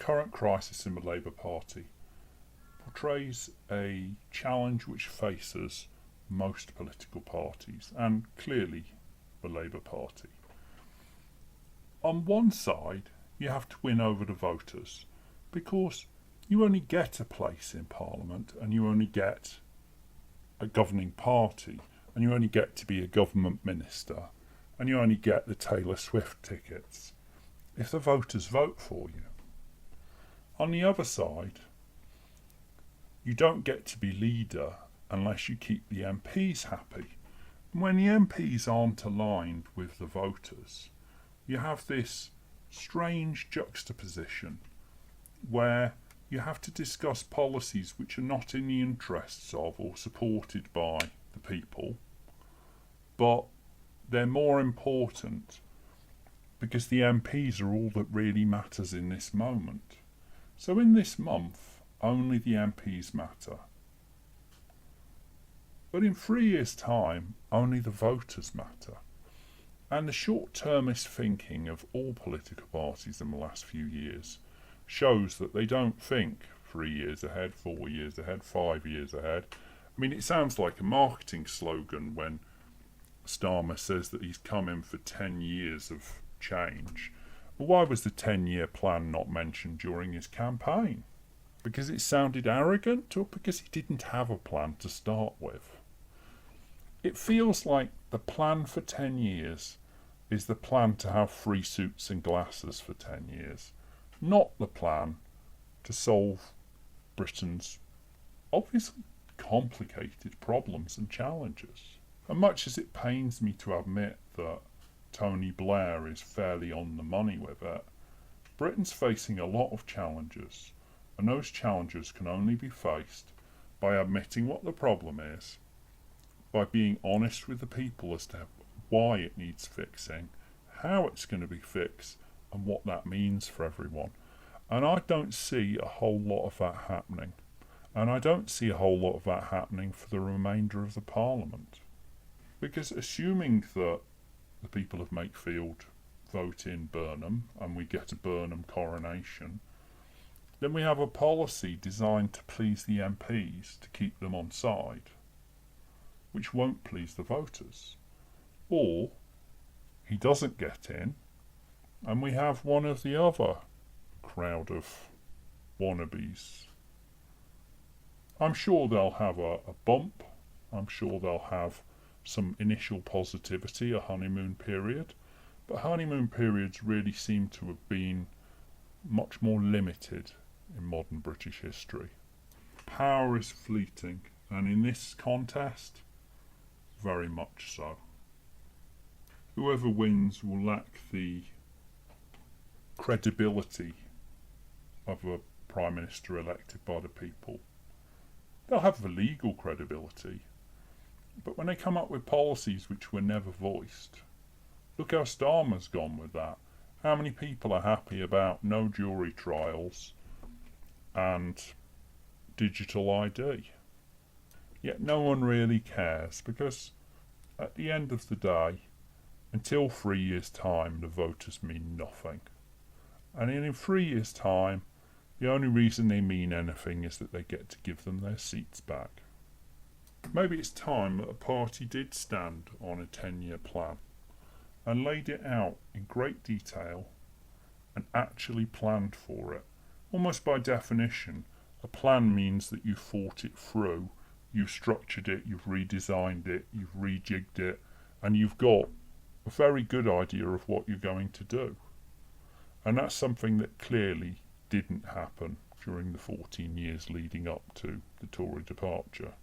current crisis in the Labour Party portrays a challenge which faces most political parties, and clearly the Labour Party. On one side, you have to win over the voters, because you only get a place in Parliament and you only get a governing party and you only get to be a government minister and you only get the Taylor Swift tickets if the voters vote for you. On the other side, you don't get to be leader unless you keep the MPs happy. And when the MPs aren't aligned with the voters, you have this strange juxtaposition where you have to discuss policies which are not in the interests of or supported by the people, but they're more important because the MPs are all that really matters in this moment. So in this month, only the MPs matter. But in 3 years' time, only the voters matter. And the short-termist thinking of all political parties in the last few years shows that they don't think 3 years ahead, 4 years ahead, 5 years ahead. I mean, it sounds like a marketing slogan when Starmer says that he's come in for 10 years of change. But why was the 10-year plan not mentioned during his campaign? Because it sounded arrogant, or because he didn't have a plan to start with? It feels like the plan for 10 years is the plan to have free suits and glasses for 10 years, not the plan to solve Britain's obviously complicated problems and challenges. And much as it pains me to admit that Tony Blair is fairly on the money with it, Britain's facing a lot of challenges, and those challenges can only be faced by admitting what the problem is, by being honest with the people as to why it needs fixing, how it's going to be fixed, and what that means for everyone. And I don't see a whole lot of that happening. And I don't see a whole lot of that happening for the remainder of the Parliament. Because assuming that the people of Makefield vote in Burnham and we get a Burnham coronation, then we have a policy designed to please the MPs to keep them on side, which won't please the voters. Or he doesn't get in, and we have one of the other crowd of wannabes. I'm sure they'll have a bump. I'm sure they'll have some initial positivity, a honeymoon period. But honeymoon periods really seem to have been much more limited in modern British history. Power is fleeting, and in this contest, very much so. Whoever wins will lack the credibility of a Prime Minister elected by the people. They'll have the legal credibility, but when they come up with policies which were never voiced, look how Starmer's gone with that. How many people are happy about no jury trials and digital ID? Yet no one really cares, because at the end of the day, until 3 years' time, the voters mean nothing. And in 3 years' time, the only reason they mean anything is that they get to give them their seats back. Maybe it's time that a party did stand on a 10-year plan and laid it out in great detail and actually planned for it. Almost by definition, a plan means that you thought it through, you've structured it, you've redesigned it, you've rejigged it, and you've got a very good idea of what you're going to do. And that's something that clearly didn't happen during the 14 years leading up to the Tory departure.